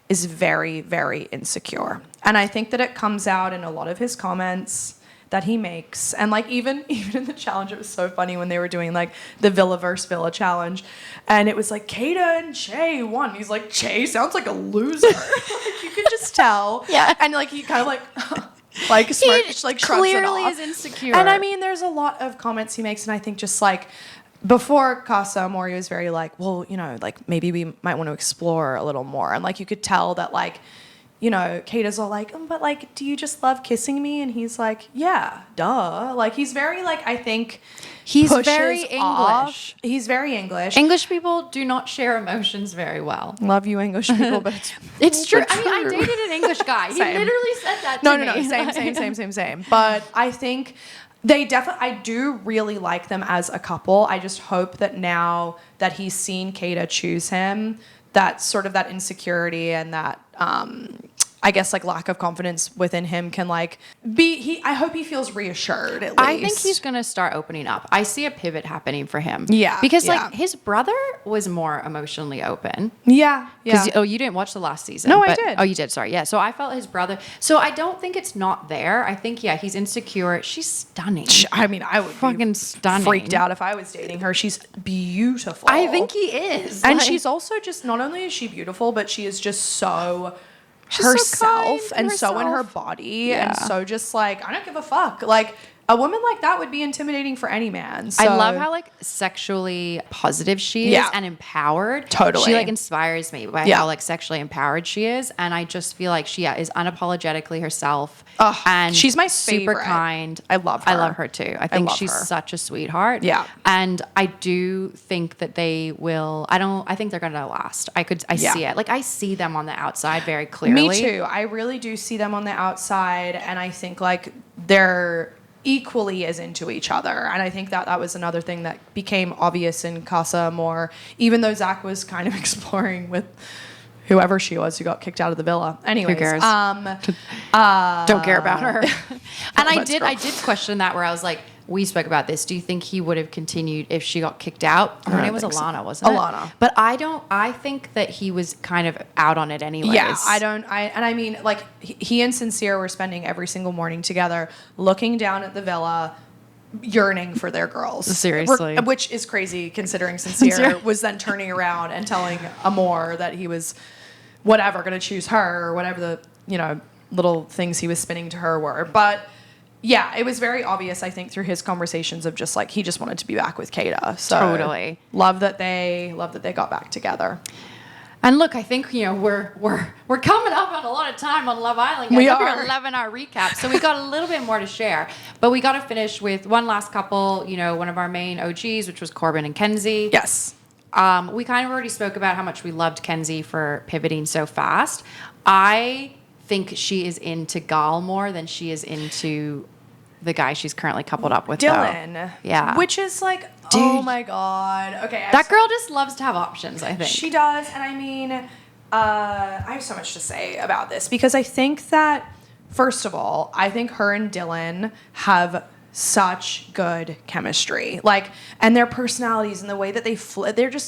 is very, very insecure. And I think that it comes out in a lot of his comments that he makes. And like even in the challenge, it was so funny when they were doing like the Villa versus Villa challenge. And it was like Kayda and Che won. He's like, Che sounds like a loser. Like you could just tell. Yeah. And like he kind of like smirks, like shrugs clearly it off. is insecure. And I mean, there's a lot of comments he makes, and I think just like before Casa Amor, he was very like, well, you know, like maybe we might want to explore a little more. And like you could tell that like, you know, Kayda's all like, but like, do you just love kissing me? And he's like, yeah, duh. Like he's very like, I think he's pushes very English. off. He's very English. English people do not share emotions very well. Love you, English people, but It's true. I mean, I dated an English guy. He Same. literally said that to me. No, same. But I think I do really like them as a couple. I just hope that now that he's seen Kayda choose him, that sort of that insecurity and that, I guess like lack of confidence within him can like I hope he feels reassured at least. I think he's going to start opening up. I see a pivot happening for him. Yeah. Because yeah. like his brother was more emotionally open. Yeah. Yeah. Oh, you didn't watch the last season. No, I did. Oh, you did. Sorry. Yeah. So I felt his brother. So I don't think it's not there. I think, yeah, he's insecure. She's stunning. I mean, I would fucking be stunning. freaked out if I was dating her. She's beautiful. I think he is. And Like, she's also just, not only is she beautiful, but she is just so she's so herself kind and so in her herself. body Yeah. and so just like, I don't give a fuck. Like a woman like that would be intimidating for any man. So. I love how like sexually positive she is Yeah. and empowered. Totally. She like inspires me by Yeah. how like sexually empowered she is. And I just feel like she is unapologetically herself. Ugh, and she's my super favorite. kind. I love her. I love her too. I think love she's her. such a sweetheart. Yeah. And I do think that they will, I think they're gonna last. I Yeah. see it. Like I see them on the outside very clearly. Me too. I really do see them on the outside, and I think like they're equally as into each other. And I think that was another thing that became obvious in Casa Amor, even though Zach was kind of exploring with whoever she was who got kicked out of the villa. Anyways, Who cares? Don't care about her. And I Let's did go. question that where I was like, we spoke about this. Do you think he would have continued if she got kicked out? Her name was Alana, wasn't it? Alana. But I think that he was kind of out on it anyways. Yeah, I mean, like, he and Sincere were spending every single morning together, looking down at the villa, yearning for their girls. Seriously. Which is crazy, considering Sincere was then turning around and telling Amor that he was, whatever, going to choose her, or whatever the, you know, little things he was spinning to her were. But yeah, it was very obvious, I think, through his conversations of just like, he just wanted to be back with Kayda. So Totally. love that they got back together. And look, I think, you know, we're coming up on a lot of time on Love Island. Guys. We Look, are. we're 11-hour recap. So we got a little bit more to share. But we got to finish with one last couple, you know, one of our main OGs, which was Corbin and Kenzie. Yes. We kind of already spoke about how much we loved Kenzie for pivoting so fast. I think she is into Gal more than she is into the guy she's currently coupled up with, Dylan. though. Yeah. Which is like, Dude. oh my God. Okay. That girl just loves to have options, I think. She does. And I mean, I have so much to say about this because I think that, first of all, I think her and Dylan have such good chemistry, like, and their personalities and the way that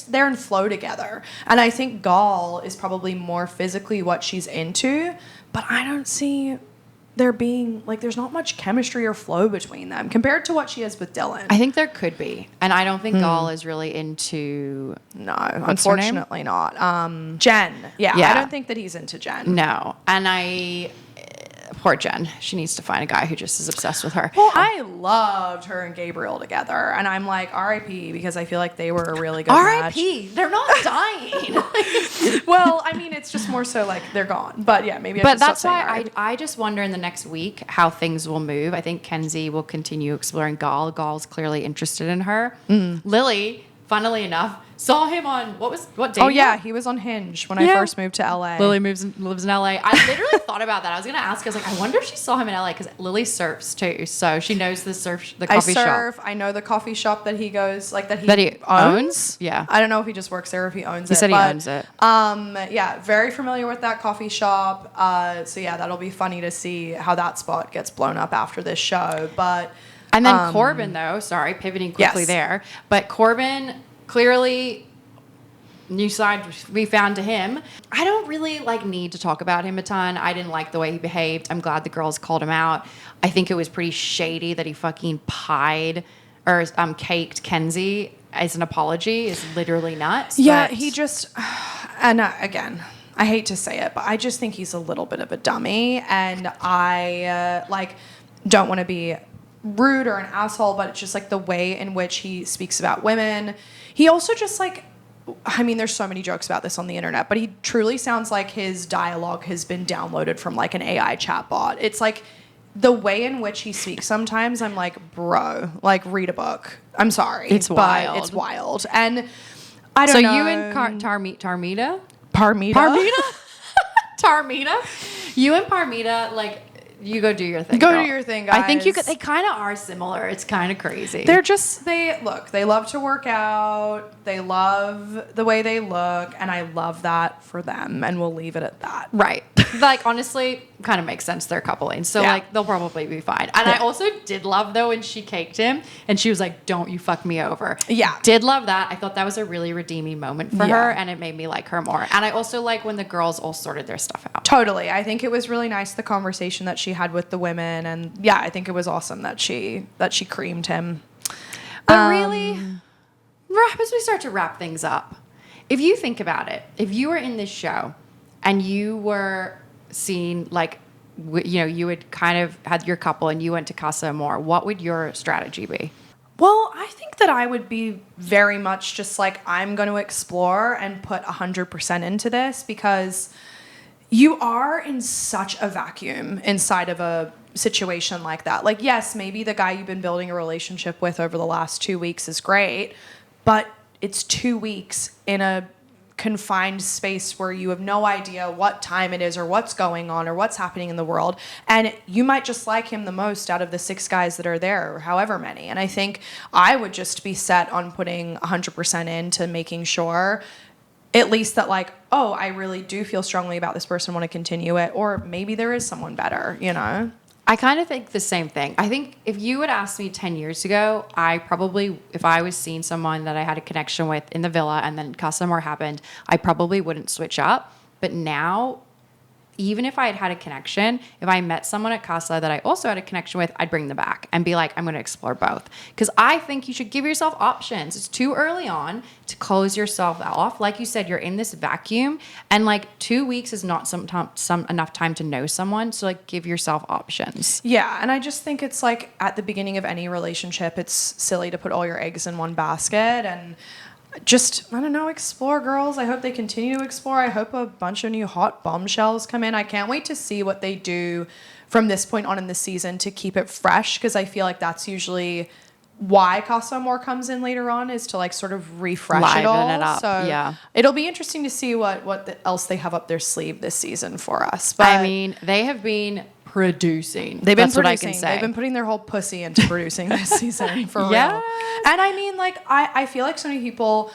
they're in flow together. And I think Gal is probably more physically what she's into, but I don't see there being like, there's not much chemistry or flow between them compared to what she has with Dylan. I think there could be. And I don't think Gal is really into... No, What's her name? unfortunately not. Jen. Yeah, Yeah. I don't think that he's into Jen. No. And poor Jen. She needs to find a guy who just is obsessed with her. Well, I loved her and Gabriel together, and I'm like R.I.P. because I feel like they were a really good match. R.I.P. They're not dying. Well, I mean, it's just more so like they're gone. But yeah, maybe. But that's why I just wonder in the next week how things will move. I think Kenzie will continue exploring Gal. Gal's clearly interested in her. Lily funnily enough, saw him on what day? Oh yeah, he was on Hinge when I first moved to LA. Lily lives in LA. I literally thought about that. I was gonna ask. I was like, I wonder if she saw him in LA because Lily surfs too, so she knows the coffee shop. I surf. I know the coffee shop that he goes that he owns. Yeah, I don't know if he just works there or if he owns it. He said he owns it. Yeah, very familiar with that coffee shop. So yeah, that'll be funny to see how that spot gets blown up after this show. But and then Corbin though, sorry, pivoting quickly there, but Corbin. Clearly, new side we found to him. I don't really need to talk about him a ton. I didn't like the way he behaved. I'm glad the girls called him out. I think it was pretty shady that he fucking pied or caked Kenzie as an apology. Is literally nuts. Yeah, he just and again, I hate to say it, but I just think he's a little bit of a dummy, and I don't want to be rude or an asshole, but it's just the way in which he speaks about women. He also just there's so many jokes about this on the internet, but he truly sounds like his dialogue has been downloaded from an AI chatbot. It's the way in which he speaks sometimes, I'm like, bro, read a book. I'm sorry. It's wild. But it's wild. And I don't know. So you and Tarmita? Parmita? Tarmita? You and Parmita, you go do your thing. Go do your thing, guys. I think they kind of are similar. It's kind of crazy. They're just, they love to work out. They love the way they look. And I love that for them. And we'll leave it at that. Right. Honestly, kind of makes sense. They're coupling. So, they'll probably be fine. And I also did love, though, when she caked him and she was like, don't you fuck me over. Yeah. Did love that. I thought that was a really redeeming moment for her. And it made me like her more. And I also like when the girls all sorted their stuff out. Totally. I think it was really nice, the conversation that she had with the women. And yeah, I think it was awesome that she creamed him. But really, as we start to wrap things up, if you think about it, if you were in this show and you were seen you had kind of had your couple and you went to Casa Amor, what would your strategy be? Well, I think that I would be very much just I'm going to explore and put 100% into this, because you are in such a vacuum inside of a situation like that. Yes, maybe the guy you've been building a relationship with over the last 2 weeks is great, but it's 2 weeks in a confined space where you have no idea what time it is or what's going on or what's happening in the world. And you might just like him the most out of the 6 guys that are there, or however many. And I think I would just be set on putting 100% into making sure at least that I really do feel strongly about this person, want to continue it, or maybe there is someone better, I kind of think the same thing. I think if you had asked me 10 years ago, if I was seeing someone that I had a connection with in the villa and then Casa Amor happened, I probably wouldn't switch up. But now, even if I had had a connection, if I met someone at Casa that I also had a connection with, I'd bring them back and be like, I'm going to explore both. Because I think you should give yourself options. It's too early on to close yourself off. Like you said, you're in this vacuum, and 2 weeks is not enough time to know someone. So give yourself options. Yeah, and I just think it's at the beginning of any relationship, it's silly to put all your eggs in one basket, and just, I don't know, explore, girls. I hope they continue to explore. I hope a bunch of new hot bombshells come in. I can't wait to see what they do from this point on in the season to keep it fresh, because I feel like that's usually why Casa Amor comes in later on, is to sort of refresh it all. It up. So yeah, it'll be interesting to see what else they have up their sleeve this season for us. But they have been producing. That's what I can say. They've been putting their whole pussy into producing this season for real. And I feel like so many people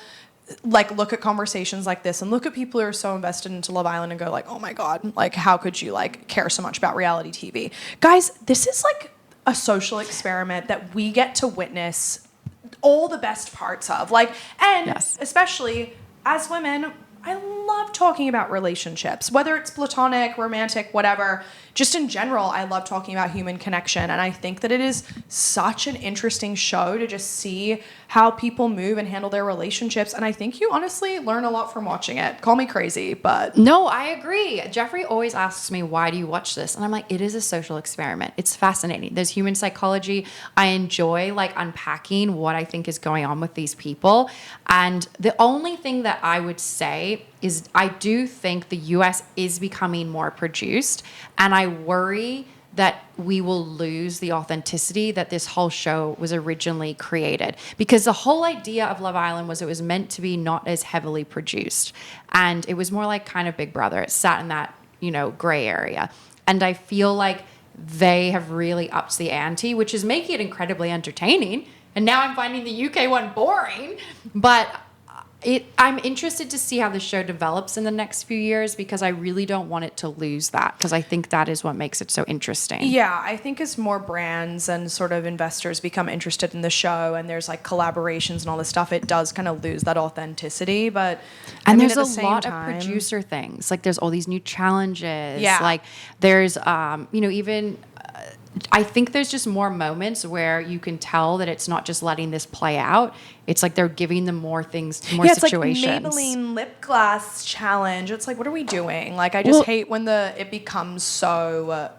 look at conversations like this and look at people who are so invested into Love Island and go oh my God, how could you care so much about reality TV? Guys, this is a social experiment that we get to witness all the best parts of. Especially as women, I love talking about relationships, whether it's platonic, romantic, whatever. Just in general, I love talking about human connection. And I think that it is such an interesting show to just see how people move and handle their relationships. And I think you honestly learn a lot from watching it. Call me crazy, but... No, I agree. Jeffrey always asks me, why do you watch this? And I'm like, it is a social experiment. It's fascinating. There's human psychology. I enjoy unpacking what I think is going on with these people. And the only thing that I would say is I do think the US is becoming more produced, and I worry that we will lose the authenticity that this whole show was originally created. Because the whole idea of Love Island was it was meant to be not as heavily produced. And it was more like kind of Big Brother. It sat in that, gray area. And I feel like they have really upped the ante, which is making it incredibly entertaining. And now I'm finding the UK one boring. But I'm interested to see how the show develops in the next few years because I really don't want it to lose that because I think that is what makes it so interesting. Yeah, I think as more brands and sort of investors become interested in the show and there's like collaborations and all this stuff, it does kind of lose that authenticity. But there's a lot of producer things. Like there's all these new challenges. Yeah. Like there's, even... I think there's just more moments where you can tell that it's not just letting this play out. It's like they're giving them more things, more situations. It's like Maybelline lip gloss challenge. It's like, what are we doing? Like, I just hate when it becomes so,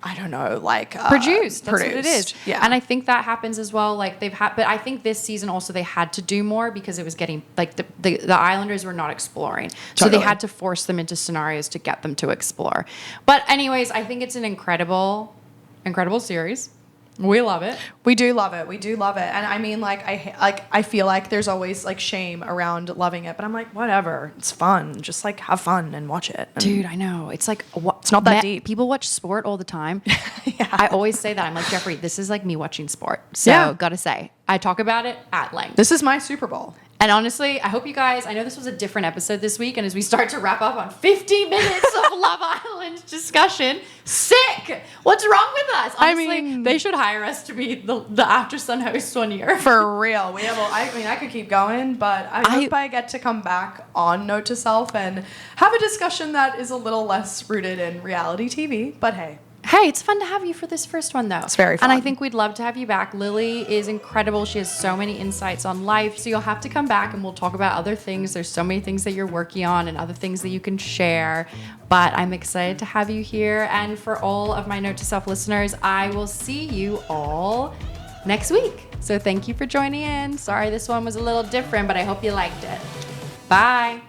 I don't know, like produced. That's what it is. Yeah. And I think that happens as well. Like but I think this season also they had to do more because it was getting like the Islanders were not exploring. Totally. So they had to force them into scenarios to get them to explore. But anyways, I think it's an incredible series. We love it. We do love it. And I mean, I feel like there's always like shame around loving it, but I'm like, whatever. It's fun. Just like have fun and watch it. And dude, I know. It's like it's not that deep. People watch sport all the time. Yeah. I always say that. I'm like, Jeffrey, this is like me watching sport. So gotta say, I talk about it at length. This is my Super Bowl. And honestly, I hope you guys, I know this was a different episode this week, and as we start to wrap up on 50 minutes of Love Island discussion, sick! What's wrong with us? Honestly, they should hire us to be the After Sun hosts one year. For real. I could keep going, but I hope I get to come back on Note to Self and have a discussion that is a little less rooted in reality TV, but hey. Hey, it's fun to have you for this first one, though. It's very fun. And I think we'd love to have you back. Lily is incredible. She has so many insights on life. So you'll have to come back and we'll talk about other things. There's so many things that you're working on and other things that you can share. But I'm excited to have you here. And for all of my Note to Self listeners, I will see you all next week. So thank you for joining in. Sorry this one was a little different, but I hope you liked it. Bye.